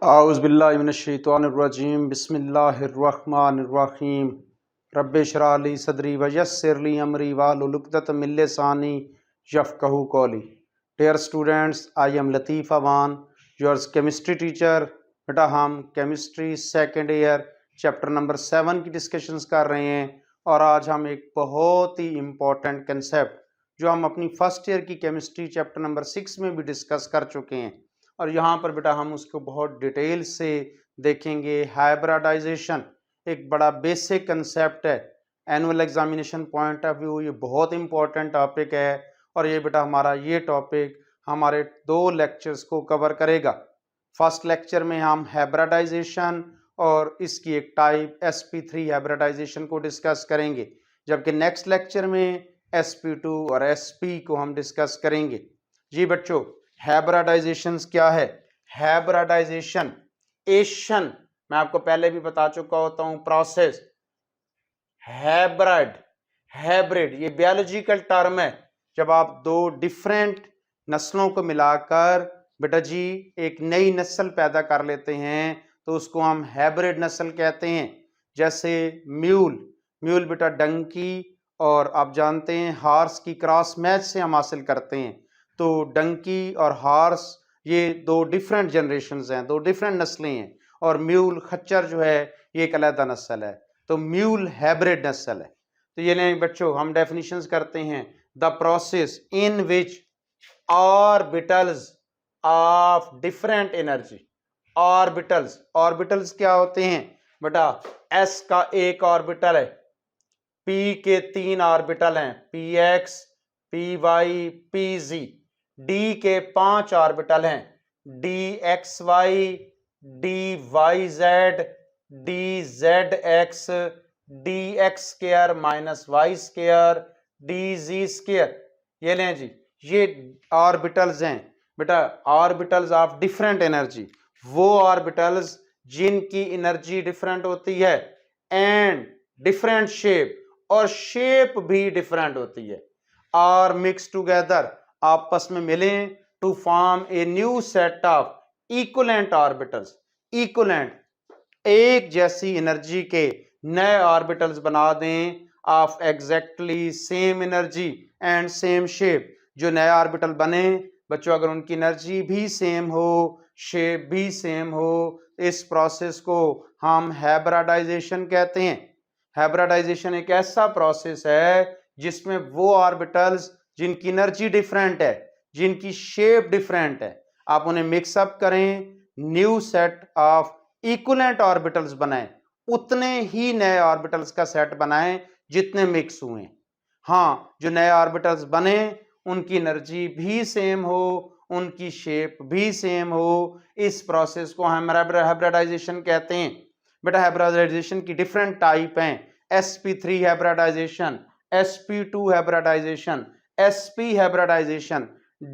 आउज़ुबिल्लाहिमिनश्शैतानिर्रजीम बिस्मिल्लाहिर्रहमानिर्रहीम रब्बि इश्रह ली सदरी वयस्सिर ली अमरी वाहलुल उक़दतम मिन लिसानी यफ़क़हू क़ौली। Dear students, I am Latif Awan, yours chemistry teacher. बेटा हम chemistry second year chapter number 7 की डिस्कशंस कर रहे हैं और आज हम एक बहुत ही इम्पोर्टेंट कंसेप्ट जो हम अपनी फर्स्ट ईयर की केमिस्ट्री चैप्टर नंबर 6 में भी डिस्कस कर चुके हैं और यहाँ पर बेटा हम उसको बहुत डिटेल से देखेंगे। हाइब्रिडाइजेशन एक बड़ा बेसिक कंसेप्ट है, annual examination point of view ये बहुत इंपॉर्टेंट टॉपिक है और ये बेटा हमारा ये टॉपिक हमारे 2 लेक्चर्स को कवर करेगा। फर्स्ट लेक्चर में हम हाइब्रिडाइजेशन और इसकी एक टाइप sp3 हाइब्रिडाइजेशन को डिस्कस करेंगे, जबकि नेक्स्ट लेक्चर में sp2 और sp को हम डिस्कस करेंगे। जी बच्चों, हाइब्रिडाइजेशन क्या है? हाइब्रिडाइजेशन एशन मैं आपको पहले भी बता चुका होता हूं प्रोसेस। हाइब्रिड ये बायोलॉजिकल टर्म है। जब आप 2 डिफरेंट नस्लों को मिलाकर बेटा जी एक नई नस्ल पैदा कर लेते हैं तो उसको हम हाइब्रिड नस्ल कहते हैं। जैसे म्यूल बेटा डंकी और आप जानते हैं हार्स की क्रॉस मैच से हम हासिल करते हैं। तो डंकी और हार्स ये 2 डिफरेंट जनरेशन्स हैं, 2 डिफरेंट नस्लें हैं और म्यूल खच्चर जो है ये एक अलग नस्ल है। तो म्यूल हाइब्रिड नस्ल है। तो ये नहीं बच्चों, हम डेफिनेशंस करते हैं the process in which orbitals of different energy. Orbitals क्या होते हैं बेटा? एस का एक ऑर्बिटल है, पी के 3 ऑर्बिटल हैं, P X P Y P Z. D के 5 ऑर्बिटल हैं, D X Y D Y Z D Z X D X square minus Y square D Z square. ये लें जी, ये ऑर्बिटल्स हैं बेटा, ऑर्बिटल्स ऑफ डिफरेंट एनर्जी। वो orbitals जिनकी एनर्जी डिफरेंट होती है एंड डिफरेंट शेप, और शेप भी डिफरेंट होती है, और मिक्स टुगेदर आपस में मिलें to form a new set of equivalent orbitals. Equivalent एक जैसी एनर्जी के नए ऑर्बिटल्स बना दें of exactly same energy and same shape. जो नए ऑर्बिटल बने बच्चों, अगर उनकी एनर्जी भी सेम हो, शेप भी सेम हो, इस प्रोसेस को हम हाइब्रिडाइजेशन कहते हैं। हाइब्रिडाइजेशन एक ऐसा प्रोसेस है जिसमें वो ऑर्बिटल्स जिनकी एनर्जी डिफरेंट है, जिनकी शेप डिफरेंट है, आप उन्हें मिक्सअप करें, new set of equivalent orbitals बनाएं, उतने ही नए ऑर्बिटल्स का सेट बनाएं जितने मिक्स हुए। हाँ, जो नए ऑर्बिटल्स बने उनकी एनर्जी भी सेम हो, उनकी शेप भी सेम हो, इस प्रोसेस को हम हाइब्रिडाइजेशन कहते हैं। बेटा हाइब्रिडाइजेशन की डिफरेंट टाइप हैं, sp3 hybridisation, sp2 hybridisation, sp hybridisation,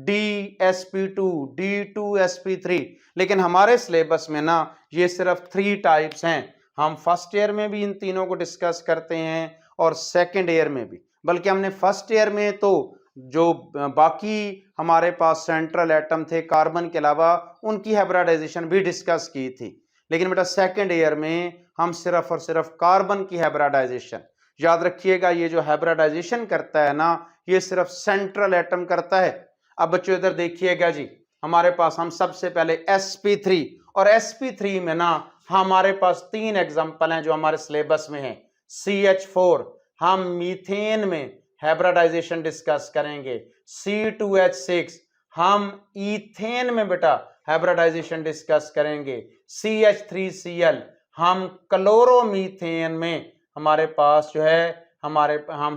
dsp2, d2sp3। लेकिन हमारे सिलेबस में ना ये सिर्फ 3 टाइप्स हैं। हम फर्स्ट ईयर में भी इन तीनों को डिस्कस करते हैं और सेकेंड ईयर में भी। बल्कि हमने फर्स्ट ईयर में तो जो बाकी हमारे पास सेंट्रल एटम थे कार्बन के अलावा, उनकी हाइब्रिडाइजेशन भी डिस्कस की थी। लेकिन बेटा सेकेंड ईयर में हम सिर्फ और सिर्फ कार्बन की हाइब्रिडाइजेशन, याद रखिएगा ये जो हाइब्रिडाइजेशन करता है ना ये सिर्फ सेंट्रल एटम करता है। अब बच्चों इधर देखिएगा जी, हमारे पास हम सबसे पहले sp3, और sp3 में ना हमारे पास 3 एग्जांपल हैं जो हमारे सिलेबस में हैं। CH4 हम मीथेन में हाइब्रिडाइजेशन डिस्कस करेंगे, C2H6 हम ईथेन में बेटा हाइब्रिडाइजेशन डिस्कस करेंगे, CH3Cl हम क्लोरोमीथेन में हमारे पास जो है हम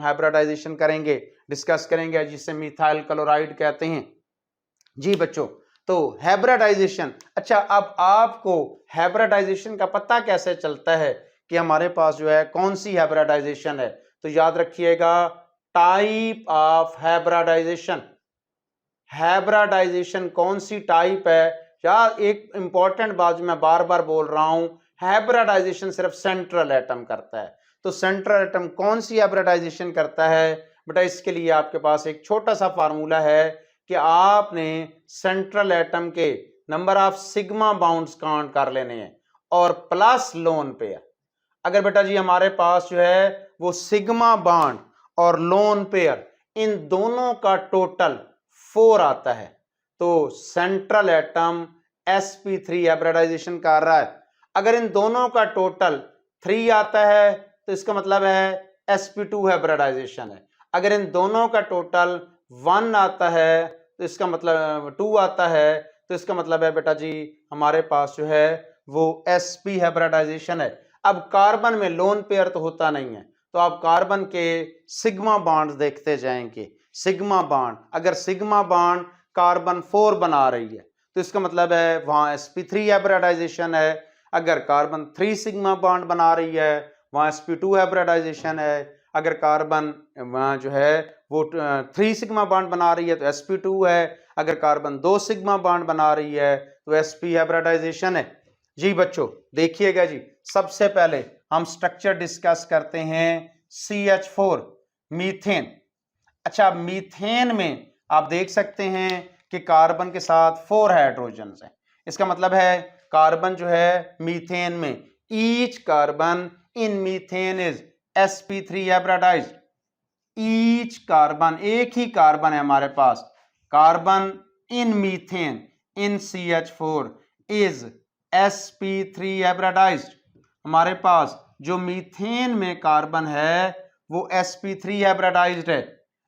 हाइब्रिडाइजेशन करेंगे, डिस्कस करेंगे, जिसे मिथाइल क्लोराइड कहते हैं। जी बच्चों, तो हाइब्रिडाइजेशन। अच्छा, अब आपको हाइब्रिडाइजेशन का पता कैसे चलता है कि हमारे पास जो है कौन सी हाइब्रिडाइजेशन है? तो याद रखिएगा टाइप ऑफ हाइब्रिडाइजेशन। हाइब्रिडाइजेशन कौन सी टाइप है? यार एक इंपॉर्टेंट बात जो मैं बार बार बोल रहा हूं, हाइब्रिडाइजेशन सिर्फ सेंट्रल एटम करता है। तो सेंट्रल एटम कौन सी हाइब्रिडाइजेशन करता है बेटा? इसके लिए आपके पास एक छोटा सा फार्मूला है कि आपने सेंट्रल एटम के number of sigma bonds count कर लेने हैं और प्लस लोन पेयर। अगर बेटा जी हमारे पास जो है वो सिग्मा बॉन्ड और लोन पेयर इन दोनों का टोटल 4 आता है तो सेंट्रल एटम sp3 हाइब्रिडाइजेशन कर रहा है। अगर इन दोनों का टोटल 3 आता है तो इसका मतलब है sp2 हाइब्रिडाइजेशन है। अगर इन दोनों का टोटल 1 आता है तो इसका मतलब 2 आता है तो इसका मतलब है बेटा जी हमारे पास जो है वो sp हाइब्रिडाइजेशन है। अब कार्बन में लोन पेयर तो होता नहीं है तो आप कार्बन के सिग्मा बॉन्ड देखते जाएंगे। सिग्मा बॉन्ड, अगर सिग्मा बॉन्ड कार्बन 4 बना रही है तो इसका मतलब है वहां sp3 हाइब्रिडाइजेशन है। अगर कार्बन 3 सिग्मा बॉन्ड बना रही है वहां sp2 हाइब्रिडाइजेशन है। अगर कार्बन वहां जो है वो 3 सिग्मा बॉन्ड बना रही है तो sp2 है। अगर कार्बन 2 सिग्मा बॉन्ड बना रही है तो sp हाइब्रिडाइजेशन है। जी बच्चों देखिएगा जी, सबसे पहले हम स्ट्रक्चर डिस्कस करते हैं CH4 मीथेन। अच्छा, मीथेन में आप देख सकते हैं कि कार्बन के साथ 4 हाइड्रोजन हैं। इसका मतलब है कार्बन जो है मीथेन में each carbon in methane is sp3 hybridised. Each carbon, एक ही कार्बन है हमारे पास, carbon in methane in CH4 is sp3 hybridised. हमारे पास जो मीथेन में कार्बन है वो sp3 हाइब्रिडाइज्ड है।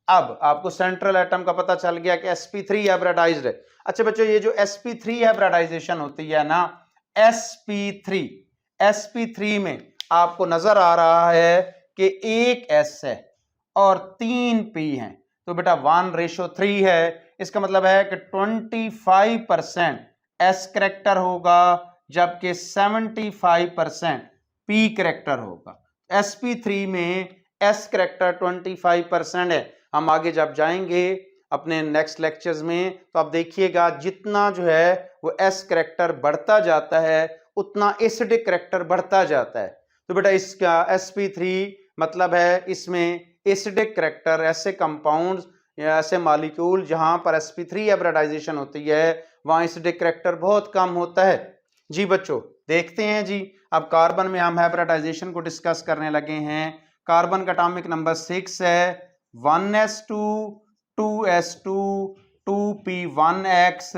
अब आपको सेंट्रल एटम का पता चल गया कि sp3 हाइब्रिडाइज्ड है। अच्छा बच्चों, ये जो sp3 हाइब्रिडाइजेशन होती है ना, sp3 में आपको नजर आ रहा है कि एक s है और 3 p हैं तो बेटा 1:3 है। इसका मतलब है कि 25% s करेक्टर होगा जबकि 75% p करेक्टर होगा। sp3 में s करेक्टर 25% है। हम आगे जब जाएंगे अपने नेक्स्ट लेक्चर्स में तो आप देखिएगा जितना जो है वो s करेक्टर बढ़ता जाता है उतना एसिडिक करेक्टर बढ़ता जाता है। तो बेटा इसका sp3 मतलब है इसमें एसिडिक करेक्टर, ऐसे कंपाउंड्स या ऐसे मॉलिक्यूल जहां पर sp3 हाइब्रिडाइजेशन होती है वहां एसिडिक करेक्टर बहुत कम होता है। जी बच्चों देखते हैं जी, अब कार्बन में हम हाइब्रिडाइजेशन को डिस्कस करने लगे हैं। कार्बन का एटॉमिक नंबर 6 है, 1s2 2s2 2p1x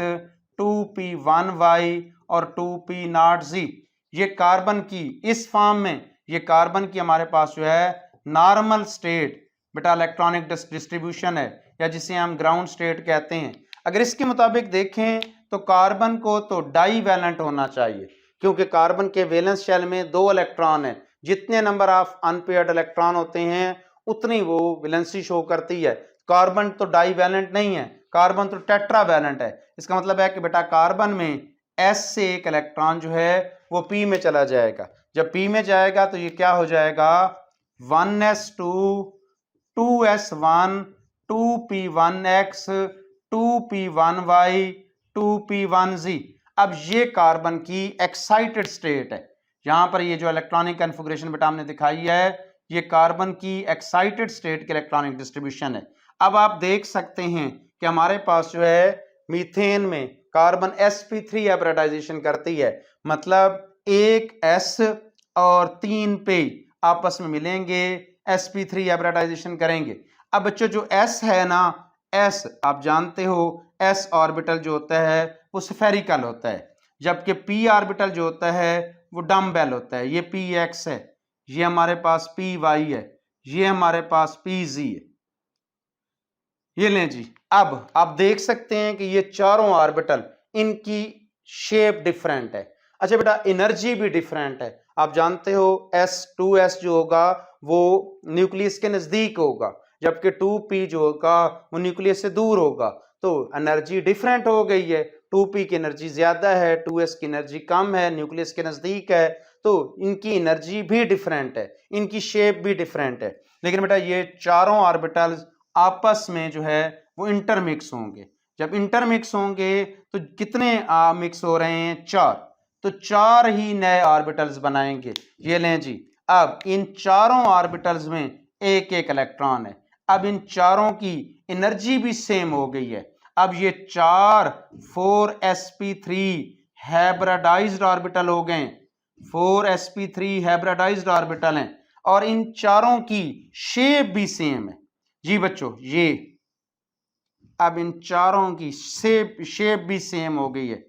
2p1y और 2p0z। ये कार्बन की इस फॉर्म में, ये कार्बन की हमारे पास जो है नॉर्मल स्टेट बेटा इलेक्ट्रॉनिक डिस्ट्रीब्यूशन है या जिसे हम ग्राउंड स्टेट कहते हैं। अगर इसके मुताबिक देखें तो कार्बन को तो डाई वैलेंट होना चाहिए क्योंकि कार्बन के वैलेंस शेल में 2 इलेक्ट्रॉन है। जितने नंबर ऑफ अनपेयर्ड इलेक्ट्रॉन होते हैं उतनी वो वैलेंसी शो करती है। कार्बन तो डाई वैलेंट नहीं है, कार्बन तो टेट्रा वैलेंट है। इसका मतलब है कि बेटा कार्बन में s से एक इलेक्ट्रॉन जो है वो p में चला जाएगा। जब p में जाएगा तो ये क्या हो जाएगा 1s2 2s1 2p1x 2p1y 2p1z। अब ये कार्बन की एक्साइटेड स्टेट है। यहां पर ये जो इलेक्ट्रॉनिक कॉन्फ़िगरेशन बेटा हमने दिखाई है ये कार्बन की एक्साइटेड स्टेट की इलेक्ट्रॉनिक डिस्ट्रीब्यूशन है। अब आप देख सकते हैं कि हमारे पास जो है मीथेन में कार्बन sp3 हाइब्रिडाइजेशन करती है, मतलब एक s और 3 पे आपस में मिलेंगे sp3 हाइब्रिडाइजेशन करेंगे। अब बच्चों जो s है ना, s आप जानते हो s ऑर्बिटल जो होता है वो स्फेरिकल होता है जबकि p ऑर्बिटल जो होता है वो डम्बेल होता है। ये px है, ये हमारे पास py है, ये हमारे पास pz है। ये लें जी, अब आप देख सकते हैं कि ये चारों ऑर्बिटल इनकी शेप डिफरेंट है। अच्छा बेटा एनर्जी भी डिफरेंट है। आप जानते हो s2s जो होगा वो न्यूक्लियस के नजदीक होगा जबकि 2p जो होगा वो न्यूक्लियस से दूर होगा। तो एनर्जी डिफरेंट हो गई है, 2p की एनर्जी ज्यादा है, 2s की एनर्जी कम है, न्यूक्लियस के नजदीक है। तो इनकी एनर्जी भी डिफरेंट है, इनकी शेप भी डिफरेंट है। लेकिन बेटा ये चारों ऑर्बिटल्स आपस में जो है वो इंटरमिक्स होंगे। जब इंटरमिक्स होंगे तो कितने मिक्स हो रहे हैं 4, तो 4 ही नए ऑर्बिटल्स बनाएंगे। ये लें जी, अब इन चारों ऑर्बिटल्स में एक एक इलेक्ट्रॉन है। अब इन चारों की एनर्जी भी सेम हो गई है। अब ये 4 4sp3 हाइब्रिडाइज्ड ऑर्बिटल हो गए, 4sp3 हाइब्रिडाइज्ड ऑर्बिटल हैं और इन चारों की शेप भी सेम है जी बच्चों। ये अब इन चारों की शेप भी सेम हो गई है।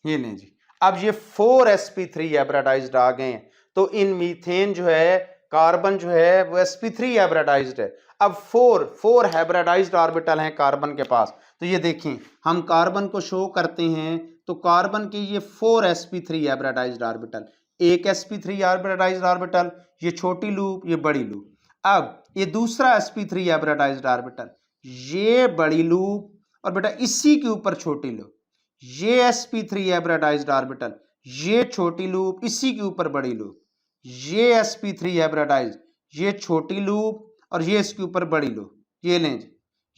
ये लें जी, अब ये 4sp3 हाइब्रिडाइज्ड आ गए हैं, तो इन मीथेन जो है कार्बन जो है वो sp3 हाइब्रिडाइज्ड है। अब 4 हाइब्रिडाइज्ड ऑर्बिटल हैं कार्बन के पास, तो ये देखें हम कार्बन को शो करते हैं तो कार्बन के ये 4sp3 हाइब्रिडाइज्ड ऑर्बिटल, एक sp3 हाइब्रिडाइज्ड ऑर्बिटल, ये छोटी लूप ये बड़ी लूप। अब ये दूसरा sp3 हाइब्रिडाइज्ड ऑर्बिटल, ये बड़ी लूप और बेटा इसी के ऊपर छोटी लूप, ये sp3 हाइब्रिडाइज्ड ऑर्बिटल, ये छोटी लूप इसी के ऊपर बड़ी लूप, ये sp3 हाइब्रिडाइज्ड, ये छोटी लूप और ये इसके ऊपर बड़ी लूप। ये लें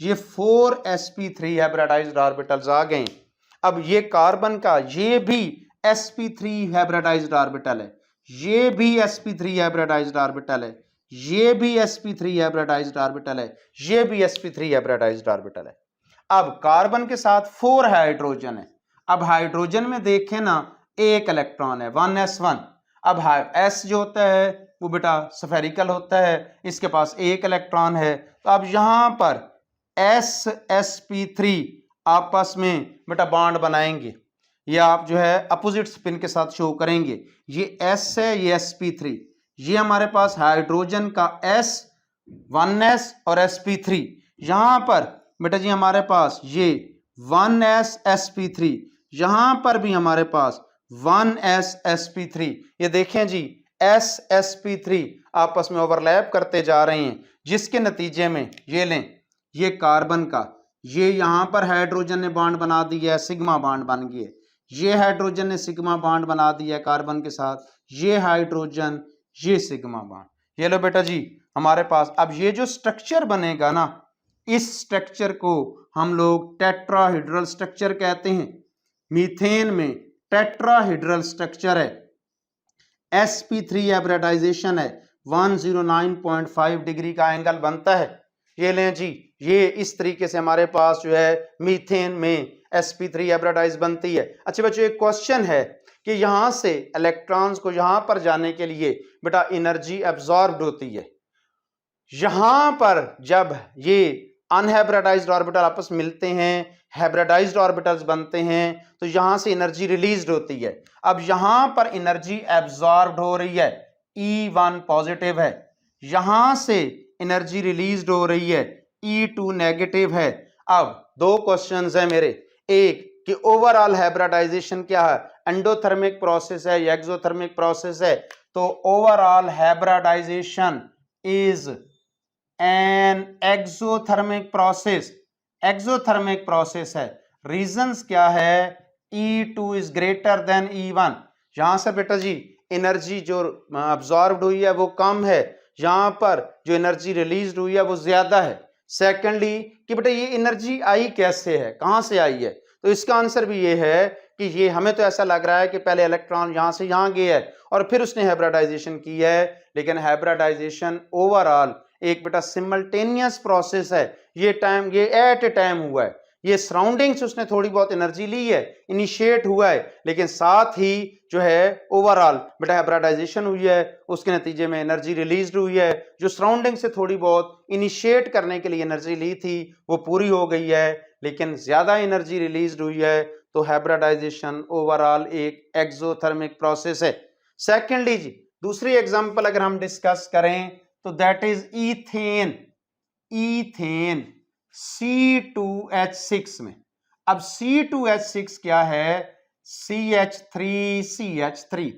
ये 4sp3 हाइब्रिडाइज्ड ऑर्बिटल्स आ गए। अब ये कार्बन का ये भी sp3 हाइब्रिडाइज्ड ऑर्बिटल है, ये भी sp3 हाइब्रिडाइज्ड ऑर्बिटल है, ये भी sp3 हाइब्रिडाइज्ड ऑर्बिटल है, ये भी sp3 हाइब्रिडाइज्ड ऑर्बिटल है। अब कार्बन के साथ 4 हाइड्रोजन है। अब हाइड्रोजन में देखें ना एक इलेक्ट्रॉन है 1s1। अब s जो होता है वो बेटा स्फेरिकल होता है, इसके पास एक इलेक्ट्रॉन है, तो अब यहां पर sp3 आपस में बेटा बॉन्ड बनाएंगे, ये आप जो है अपोजिट स्पिन के साथ शो करेंगे। ये s है, ये sp3, ये हमारे पास हाइड्रोजन का s 1s और sp3, यहां पर बेटा जी हमारे पास ये 1s sp3, यहां पर भी हमारे पास 1s sp3। ये देखें जी s sp3 आपस में ओवरलैप करते जा रहे हैं, जिसके नतीजे में ये लें ये कार्बन का ये यहां पर हाइड्रोजन ने बॉन्ड बना दिया है, सिग्मा बॉन्ड बन गया, ये हाइड्रोजन ने सिग्मा बॉन्ड बना दिया है कार्बन के साथ, ये हाइड्रोजन ये सिग्मा बॉन्ड। ये लो बेटा जी हमारे पास अब ये जो स्ट्रक्चर बनेगा ना, इस स्ट्रक्चर को हम लोग टेट्राहेड्रल स्ट्रक्चर कहते हैं। मीथेन में टेट्राहेड्रल स्ट्रक्चर है, sp3 हाइब्रिडाइजेशन है, 109.5 डिग्री का एंगल बनता है। ये लें जी ये इस तरीके से हमारे पास जो है मीथेन में sp3 हाइब्रिडाइज बनती है। अच्छा बच्चों एक क्वेश्चन है कि यहां से इलेक्ट्रॉन्स को यहां पर जाने के लिए बेटा एनर्जी एब्जॉर्ब्ड होती है, यहां पर जब ये अनहाइब्रिडाइज्ड ऑर्बिटल आपस मिलते हैं हाइब्रिडाइज्ड ऑर्बिटल्स बनते हैं तो यहां से एनर्जी रिलीज्ड होती है। अब यहां पर एनर्जी एब्जॉर्ब्ड हो रही है, E1 पॉजिटिव है, यहां से एनर्जी रिलीज्ड हो रही है, E2 नेगेटिव है। अब दो क्वेश्चंस है मेरे, एक कि ओवरऑल हाइब्रिडाइजेशन क्या है, एंडोथर्मिक प्रोसेस है या एक्सोथर्मिक प्रोसेस है, तो overall hybridization is an exothermic process, exothermic process है। रीजंस क्या है, E2 is greater than E1, यहां से बेटा जी एनर्जी जो अब्जॉर्ब्ड हुई है वो कम है, यहां पर जो एनर्जी रिलीज हुई है वो ज्यादा है। सेकेंडली कि बेटा ये एनर्जी आई कैसे है, कहां से आई है, तो इसका आंसर भी ये है कि ये हमें तो ऐसा लग रहा है कि पहले इलेक्ट्रॉन यहां से यहां गया है और फिर उसने हाइब्रिडाइजेशन की है, लेकिन हाइब्रिडाइजेशन ओवरऑल एक बेटा सिमल्टेनियस प्रोसेस है, ये एट ए टाइम हुआ है, ये सराउंडिंग से उसने थोड़ी बहुत एनर्जी ली है, इनिशिएट हुआ है, लेकिन साथ ही जो है ओवरऑल बेटा हाइब्रिडाइजेशन हुई है, उसके नतीजे में एनर्जी रिलीज हुई है, जो सराउंडिंग से थोड़ी बहुत इनिशिएट करने के लिए एनर्जी ली थी वो पूरी हो गई है, लेकिन ज्यादा एनर्जी रिलीज हुई है, तो हाइब्रिडाइजेशन ओवरऑल एक एक्सोथर्मिक प्रोसेस है। सेकेंडली जी दूसरी एग्जांपल अगर हम डिस्कस करें तो that is ethane, ethane C2H6 में। अब C2H6 क्या है, CH3CH3।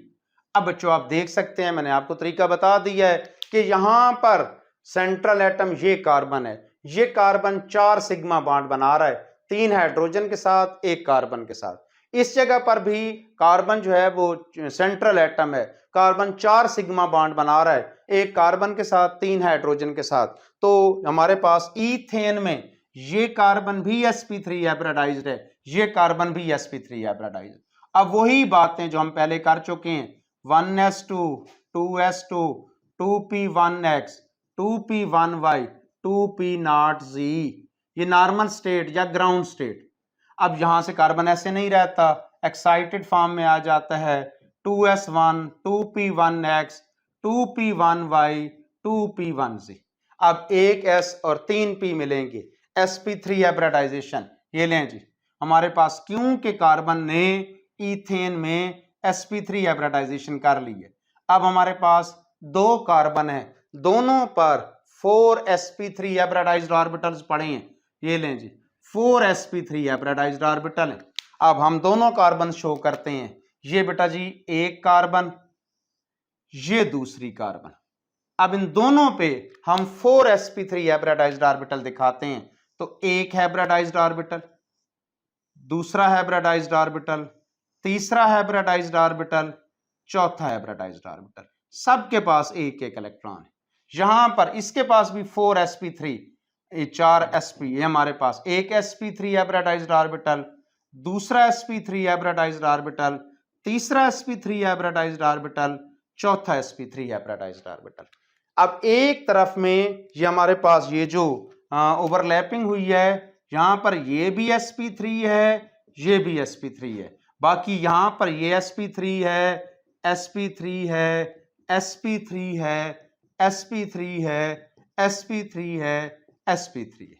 अब बच्चों आप देख सकते हैं मैंने आपको तरीका बता दिया है कि यहां पर सेंट्रल एटम ये कार्बन है, ये कार्बन 4 सिग्मा बॉन्ड बना रहा है, 3 हाइड्रोजन के साथ एक कार्बन के साथ। इस जगह पर भी कार्बन जो है वो सेंट्रल एटम है, कार्बन 4 सिग्मा बॉन्ड बना रहा है, एक कार्बन के साथ 3 हाइड्रोजन के साथ। तो हमारे पास ईथेन में ये कार्बन भी sp3 हाइब्रिडाइज्ड है, ये कार्बन भी sp3 हाइब्रिडाइज्ड। अब वही बातें जो हम पहले कर चुके हैं, 1s2 2s2 2p1x 2p1y 2p0z, ये नॉर्मल स्टेट या ग्राउंड स्टेट। अब यहां से कार्बन ऐसे नहीं रहता, एक्साइटेड फॉर्म में आ जाता है 2s1 2p1x 2p1y 2p1z। अब एक s और 3 p मिलेंगे, sp3 हाइब्रिडाइजेशन। ये लें जी, हमारे पास क्योंकि कार्बन ने ईथेन में sp3 हाइब्रिडाइजेशन कर ली है। अब हमारे पास दो कार्बन है, दोनों पर 4 sp3 हाइब्रिडाइज्ड ऑर्बिटल्स पड़े हैं। ये लें जी, 4 sp3 हाइब्रिडाइज्ड ऑर्बिटल है। अब हम दोनों कार्बन शो करते हैं। ये बेटा जी एक कार्बन, ये दूसरी कार्बन। अब इन दोनों पे हम 4 sp3 हाइब्रिडाइज्ड ऑर्बिटल दिखाते हैं। तो एक हाइब्रिडाइज्ड ऑर्बिटल, दूसरा हाइब्रिडाइज्ड ऑर्बिटल, तीसरा हाइब्रिडाइज्ड ऑर्बिटल, चौथा हाइब्रिडाइज्ड ऑर्बिटल। सबके पास एक एक इलेक्ट्रॉन है। यहां पर इसके पास भी 4 sp3, 4 sp, ये हमारे पास एक sp3 हाइब्रिडाइज्ड ऑर्बिटल, दूसरा sp3 हाइब्रिडाइज्ड ऑर्बिटल, तीसरा sp3 हाइब्रिडाइज्ड ऑर्बिटल, चौथा sp3 हाइब्रिडाइज्ड ऑर्बिटल। अब एक तरफ में ये हमारे पास ये जो ओवरलैपिंग हुई है, यहां पर ये भी sp3 है, ये भी sp3 है। बाकी यहां पर ये sp3 है, sp3 है, sp3 है, sp3 है, sp3 है, sp3 है।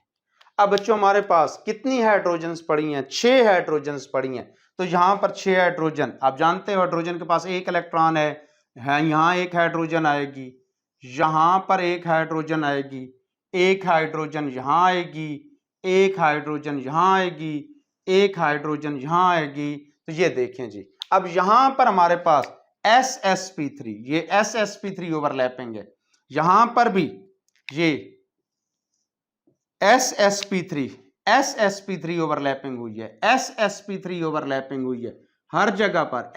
अब बच्चों हमारे पास कितनी हाइड्रोजन्स पड़ी हैं? 6 हाइड्रोजन्स पड़ी हैं। तो यहां पर 6 हाइड्रोजन, आप जानते हो हाइड्रोजन के पास एक इलेक्ट्रॉन है, यहां एक हाइड्रोजन आएगी, यहां पर एक हाइड्रोजन आएगी, एक हाइड्रोजन यहां आएगी, एक हाइड्रोजन यहां आएगी, एक हाइड्रोजन यहां आएगी। तो ये देखें जी, अब यहां पर हमारे पास ssp3, ये ssp3 ओवरलैपिंग है। यहां पर भी ये ssp3 ओवरलैपिंग हुई है, ssp3 ओवरलैपिंग हुई है। हर जगह पर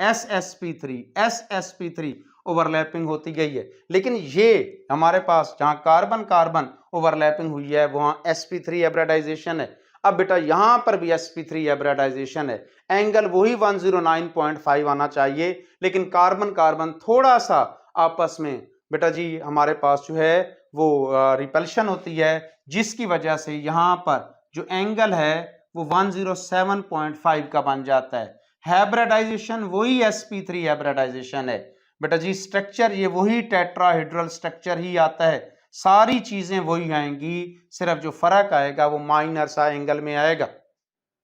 ssp3 ओवरलैपिंग होती गई है। लेकिन ये हमारे पास जहां कार्बन कार्बन ओवरलैपिंग हुई है वहां sp3 हाइब्रिडाइजेशन है। अब बेटा यहां पर भी sp3 हाइब्रिडाइजेशन है, एंगल वही 109.5 आना चाहिए, लेकिन कार्बन कार्बन थोड़ा सा आपस में बेटा जी हमारे पास जो है वो रिपल्शन होती है, जिसकी वजह से यहां पर जो एंगल है वो 107.5 का बन जाता है। हाइब्रिडाइजेशन वही sp3 हाइब्रिडाइजेशन है बेटा जी। स्ट्रक्चर ये वही टेट्राहेड्रल स्ट्रक्चर ही आता है, सारी चीजें वही आएंगी, सिर्फ जो फर्क आएगा वो माइनर सा एंगल में आएगा।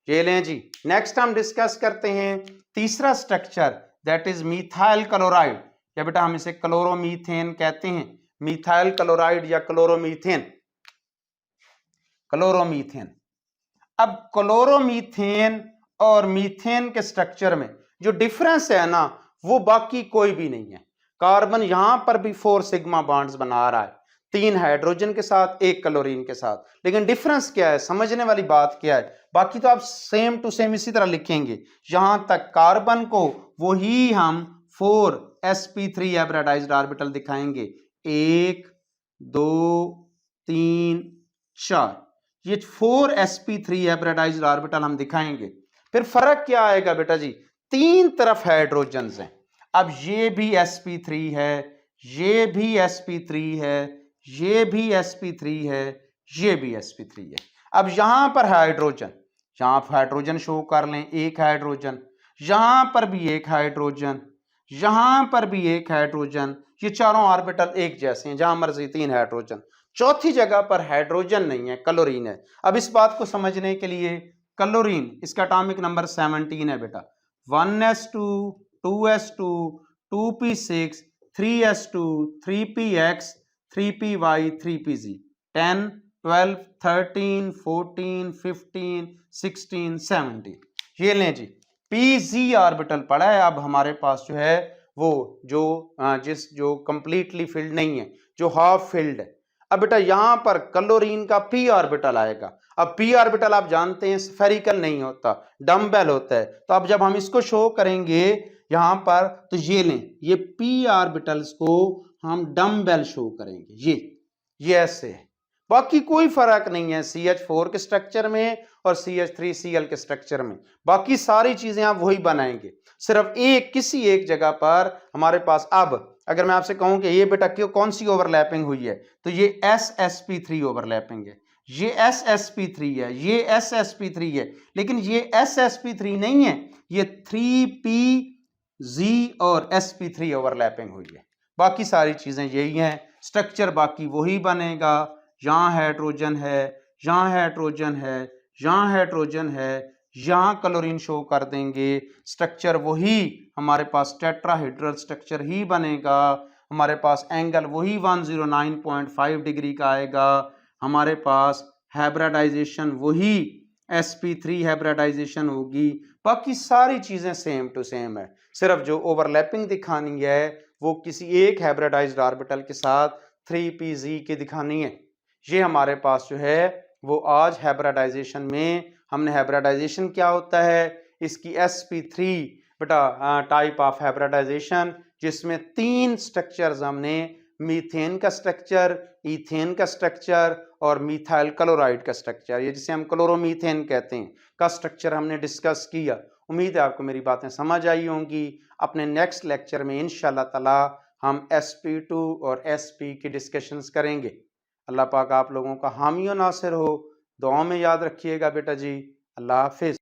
ये लें जी, नेक्स्ट हम डिस्कस करते हैं तीसरा structure, that is methyl chloride, या बेटा हम इसे क्लोरोमीथेन कहते हैं। मिथाइल क्लोराइड या क्लोरोमीथेन। क्लोरोमीथेन, अब क्लोरोमीथेन और मीथेन के स्ट्रक्चर में जो डिफरेंस है ना, वो बाकी कोई भी नहीं है। कार्बन यहां पर भी 4 सिग्मा बॉन्ड्स बना रहा है, 3 हाइड्रोजन के साथ, 1 क्लोरीन के साथ। लेकिन डिफरेंस क्या है, समझने वाली बात क्या है? बाकी तो आप सेम टू सेम इसी तरह लिखेंगे। यहां तक कार्बन को वही हम 4 sp3 हाइब्रिडाइज्ड ऑर्बिटल दिखाएंगे, 1 2 3 4, ये 4 sp3 हाइब्रिडाइज्ड ऑर्बिटल हम दिखाएंगे। फिर फर्क क्या आएगा बेटा जी, तीन तरफ हाइड्रोजन्स हैं। अब ये भी sp3 है, ये भी sp3 है, ये भी sp3 है, ये भी sp3 है। अब यहां पर हाइड्रोजन, यहां पर हाइड्रोजन शो कर लें, एक हाइड्रोजन, यहां पर भी एक हाइड्रोजन, यहां पर भी एक हाइड्रोजन, ये चारों ऑर्बिटल एक जैसे हैं, जहां मर्जी 3 हाइड्रोजन। चौथी जगह पर हाइड्रोजन नहीं है, क्लोरीन है। अब इस बात को समझने के लिए, क्लोरीन इसका एटॉमिक नंबर 17 है बेटा, 1s2 2s2 2p6 3s2 3px 3py 3pz 10 12 13 14 15 16 17। ये लें जी, pz ऑर्बिटल पड़ा है। अब हमारे पास जो है वो जो कंप्लीटली फिल्ड नहीं है, जो हाफ फिल्ड है। अब बेटा यहां पर क्लोरीन का p ऑर्बिटल आएगा। अब p ऑर्बिटल आप जानते हैं स्फेरिकल नहीं होता, डम्बेल होता है। तो अब जब हम इसको शो करेंगे यहां पर, तो ये लें, ये p ऑर्बिटल्स को हम डम्बेल शो करेंगे, ये ऐसे है। बाकी कोई फर्क नहीं है CH4 के स्ट्रक्चर में और CH3Cl के स्ट्रक्चर में, बाकी सारी चीजें आप वही बनाएंगे। सिर्फ एक किसी एक जगह पर हमारे पास, अब अगर मैं आपसे कहूं कि ये बेटा क्यों कौन सी ओवरलैपिंग हुई है, तो ये SsP3 ओवरलैपिंग है, ये SsP3 है, ये SsP3 है, लेकिन ये SsP3 नहीं है, ये 3PZ और sp3 ओवरलैपिंग हुई है। बाकी सारी चीजें यही हैं, स्ट्रक्चर बाकी वही बनेगा। यहाँ हाइड्रोजन है, यहाँ हाइड्रोजन है, यहाँ हाइड्रोजन है, यहाँ क्लोरीन शो कर देंगे, स्ट्रक्चर वही हमारे पास टेट्राहेड्रल स्ट्रक्चर ही बनेगा। हमारे पास एंगल वही 109.5 डिग्री का आएगा। हमारे पास हाइब्रिडाइजेशन वही sp3 हाइब्रिडाइजेशन होगी। बाकी सारी चीजें सेम टू सेम है, सिर्फ जो ओवरलैपिंग दिखानी है वो किसी एक हाइब्रिडाइज्ड ऑर्बिटल के साथ 3pz की दिखानी है। ये हमारे पास जो है वो आज हाइब्रिडाइजेशन में हमने, हाइब्रिडाइजेशन क्या होता है, इसकी sp3 बेटा टाइप ऑफ हाइब्रिडाइजेशन, जिसमें 3 स्ट्रक्चर्स हमने, मीथेन का स्ट्रक्चर, इथेन का स्ट्रक्चर और मिथाइल क्लोराइड का स्ट्रक्चर, ये जिसे हम क्लोरोमीथेन कहते हैं, का स्ट्रक्चर हमने डिस्कस किया। उम्मीद है आपको मेरी बातें समझ आई होंगी। अपने नेक्स्ट लेक्चर में इंशाल्लाह ताला हम sp2 और sp की डिस्कशंस करेंगे। अल्लाह पाक आप लोगों का हामी और नासिर हो, दुआ में याद रखिएगा बेटा जी। अल्लाह हाफिज।